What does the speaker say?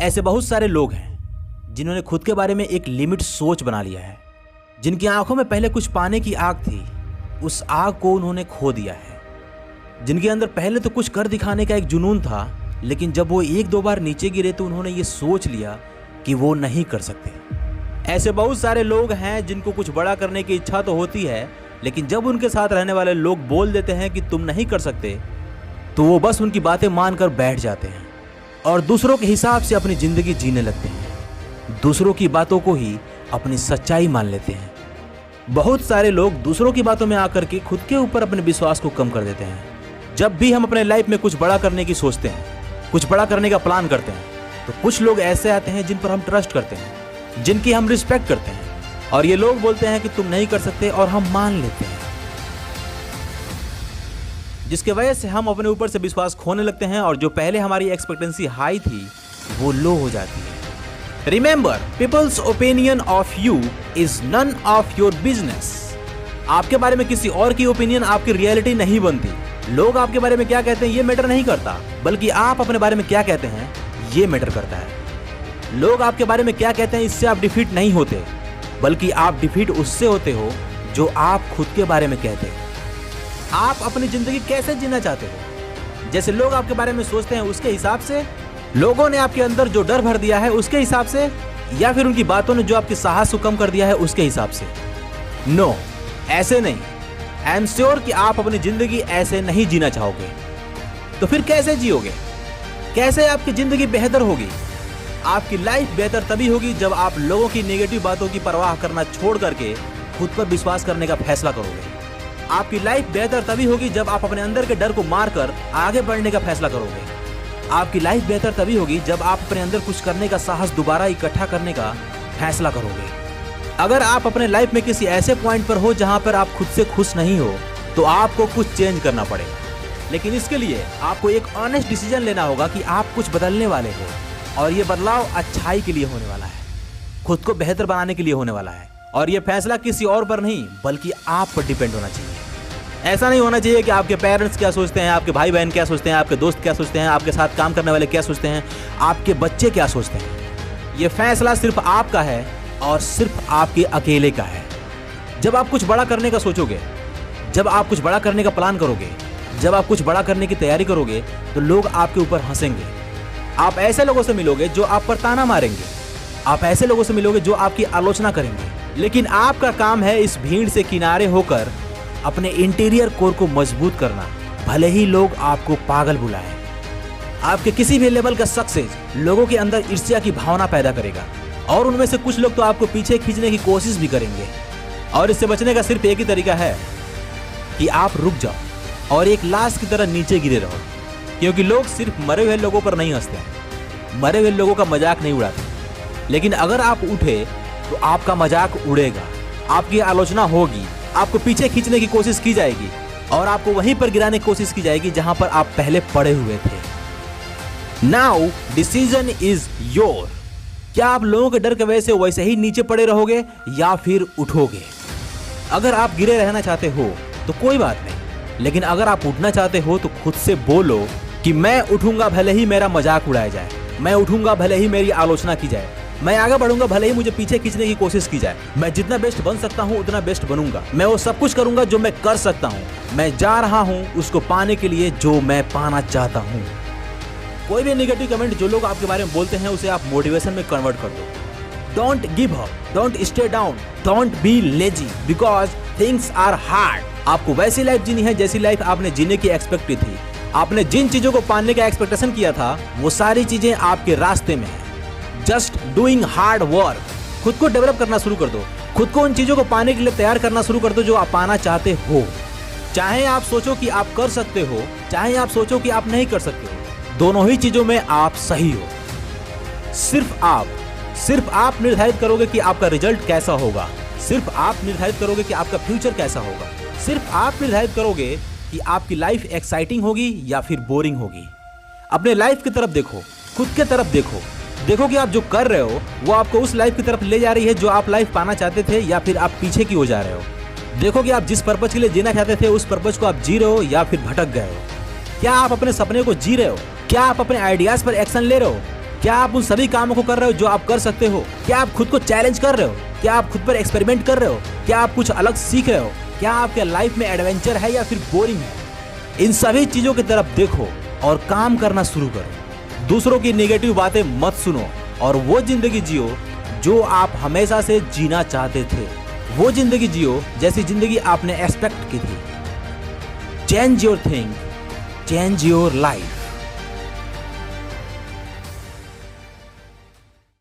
ऐसे बहुत सारे लोग हैं जिन्होंने खुद के बारे में एक लिमिट सोच बना लिया है, जिनकी आंखों में पहले कुछ पाने की आग थी, उस आग को उन्होंने खो दिया है। जिनके अंदर पहले तो कुछ कर दिखाने का एक जुनून था, लेकिन जब वो एक दो बार नीचे गिरे तो उन्होंने ये सोच लिया कि वो नहीं कर सकते। ऐसे बहुत सारे लोग हैं जिनको कुछ बड़ा करने की इच्छा तो होती है, लेकिन जब उनके साथ रहने वाले लोग बोल देते हैं कि तुम नहीं कर सकते, तो वो बस उनकी बातें मानकर बैठ जाते हैं और दूसरों के हिसाब से अपनी ज़िंदगी जीने लगते हैं। दूसरों की बातों को ही अपनी सच्चाई मान लेते हैं। बहुत सारे लोग दूसरों की बातों में आकर के खुद के ऊपर अपने विश्वास को कम कर देते हैं। जब भी हम अपने लाइफ में कुछ बड़ा करने की सोचते हैं, कुछ बड़ा करने का प्लान करते हैं, तो कुछ लोग ऐसे आते हैं जिन पर हम ट्रस्ट करते हैं, जिनकी हम रिस्पेक्ट करते हैं, और ये लोग बोलते हैं कि तुम नहीं कर सकते, और हम मान लेते हैं, जिसके वजह से हम अपने ऊपर से विश्वास खोने लगते हैं और जो पहले हमारी एक्सपेक्टेंसी हाई थी वो लो हो जाती है। Remember, people's opinion of you is none of your business. आपके बारे में किसी और की ओपिनियन आपकी रियलिटी नहीं बनती। लोग आपके बारे में क्या कहते हैं ये मैटर नहीं करता, बल्कि आप अपने बारे में क्या कहते हैं ये मैटर करता है। लोग आपके बारे में क्या कहते हैं इससे आप डिफीट नहीं होते, बल्कि आप डिफीट उससे होते हो जो आप खुद के बारे में कहते हैं। आप अपनी जिंदगी कैसे जीना चाहते हो, जैसे लोग आपके बारे में सोचते हैं उसके हिसाब से, लोगों ने आपके अंदर जो डर भर दिया है उसके हिसाब से, या फिर उनकी बातों ने जो आपके साहस को कम कर दिया है उसके हिसाब से? नो, ऐसे नहीं। आई एम श्योर कि आप अपनी जिंदगी ऐसे नहीं जीना चाहोगे। तो फिर कैसे जियोगे? कैसे आपकी जिंदगी बेहतर होगी? आपकी लाइफ बेहतर तभी होगी जब आप लोगों की नेगेटिव बातों की परवाह करना छोड़ करके खुद पर विश्वास करने का फैसला करोगे। आपकी लाइफ बेहतर तभी होगी जब आप अपने अंदर के डर को मारकर आगे बढ़ने का फैसला करोगे। आपकी लाइफ बेहतर तभी होगी जब आप अपने अंदर कुछ करने का साहस दोबारा इकट्ठा करने का फैसला करोगे। अगर आप अपने लाइफ में किसी ऐसे पॉइंट पर हो जहां पर आप खुद से खुश नहीं हो, तो आपको कुछ चेंज करना पड़ेगा। लेकिन इसके लिए आपको एक ऑनेस्ट डिसीजन लेना होगा कि आप कुछ बदलने वाले हो, और ये बदलाव अच्छाई के लिए होने वाला है, खुद को बेहतर बनाने के लिए होने वाला है। और ये फैसला किसी और पर नहीं बल्कि आप पर डिपेंड होना चाहिए। ऐसा नहीं होना चाहिए कि आपके पेरेंट्स क्या सोचते हैं, आपके भाई बहन क्या सोचते हैं, आपके दोस्त क्या सोचते हैं, आपके साथ काम करने वाले क्या सोचते हैं, आपके बच्चे क्या सोचते हैं। ये फैसला सिर्फ आपका है और सिर्फ आपके अकेले का है। जब आप कुछ बड़ा करने का सोचोगे, जब आप कुछ बड़ा करने का प्लान करोगे, जब आप कुछ बड़ा करने की तैयारी करोगे, तो लोग आपके ऊपर हंसेंगे। आप ऐसे लोगों से मिलोगे जो आप पर ताना मारेंगे, आप ऐसे लोगों से मिलोगे जो आपकी आलोचना करेंगे। लेकिन आपका काम है इस भीड़ से किनारे होकर अपने इंटीरियर कोर को मजबूत करना, भले ही लोग आपको पागल बुलाएं। आपके किसी भी लेवल का सक्सेस लोगों के अंदर ईर्ष्या की भावना पैदा करेगा, और उनमें से कुछ लोग तो आपको पीछे खींचने की कोशिश भी करेंगे। और इससे बचने का सिर्फ एक ही तरीका है कि आप रुक जाओ और एक लाश की तरह नीचे गिरे रहो, क्योंकि लोग सिर्फ मरे हुए लोगों पर नहीं हंसते, मरे हुए लोगों का मजाक नहीं उड़ाते। लेकिन अगर आप उठे तो आपका मजाक उड़ेगा, आपकी आलोचना होगी, आपको पीछे खींचने की कोशिश की जाएगी, और आपको वहीं पर गिराने की कोशिश की जाएगी जहां पर आप पहले पड़े हुए थे। Now decision is your. क्या आप लोगों के डर की वजह से वैसे ही नीचे पड़े रहोगे या फिर उठोगे? अगर आप गिरे रहना चाहते हो तो कोई बात नहीं, लेकिन अगर आप उठना चाहते हो तो खुद से बोलो कि मैं उठूंगा भले ही मेरा मजाक उड़ाया जाए, मैं उठूंगा भले ही मेरी आलोचना की जाए, मैं आगे बढ़ूंगा भले ही मुझे पीछे खींचने की कोशिश की जाए, मैं जितना बेस्ट बन सकता हूं उतना बेस्ट बनूंगा, मैं वो सब कुछ करूंगा जो मैं कर सकता हूं, मैं जा रहा हूं उसको पाने के लिए जो मैं पाना चाहता हूं। कोई भी नेगेटिव कमेंट जो लोग आपके बारे में बोलते हैं उसे आप मोटिवेशन में कन्वर्ट कर दो। Don't give up, don't stay down, don't be lazy, because things are hard. आपको वैसी लाइफ जीनी है जैसी लाइफ आपने जीने की एक्सपेक्ट की थी। आपने जिन चीजों को पाने का एक्सपेक्टेशन किया था वो सारी चीजें आपके रास्ते में है। Just doing hard work. खुद को डेवलप करना शुरू कर दो, खुद को उन चीजों को पाने के लिए तैयार करना शुरू कर दो जो आप पाना चाहते हो। चाहे आप सोचो कि आप कर सकते हो, चाहे आप सोचो कि आप नहीं कर सकते हो, दोनों ही चीजों में आप सही हो। सिर्फ आप निर्धारित करोगे कि आपका रिजल्ट कैसा होगा, सिर्फ आप निर्धारित करोगे कि आपका फ्यूचर कैसा होगा, सिर्फ आप निर्धारित करोगे कि आपकी लाइफ एक्साइटिंग होगी या फिर बोरिंग होगी। अपने लाइफ की तरफ देखो, खुद की तरफ देखो, देखो कि आप जो कर रहे हो वो आपको उस लाइफ की तरफ ले जा रही है जो आप लाइफ पाना चाहते थे, या फिर आप पीछे की ओर जा रहे हो। देखो कि आप जिस पर्पज के लिए जीना चाहते थे उस पर्पज को आप जी रहे हो या फिर भटक गए हो। क्या आप अपने सपने को जी रहे हो? क्या आप अपने आइडियाज पर एक्शन ले रहे हो? क्या आप उन सभी कामों को कर रहे हो जो आप कर सकते हो? क्या आप खुद को चैलेंज कर रहे हो? क्या आप खुद पर एक्सपेरिमेंट कर रहे हो? क्या आप कुछ अलग सीख रहे हो? क्या आपके लाइफ में एडवेंचर है या फिर बोरिंग है? इन सभी चीजों की तरफ देखो और काम करना शुरू करो। दूसरों की नेगेटिव बातें मत सुनो और वो जिंदगी जियो जो आप हमेशा से जीना चाहते थे। वो जिंदगी जियो जैसी जिंदगी आपने एक्सपेक्ट की थी। Change your thing, change your life.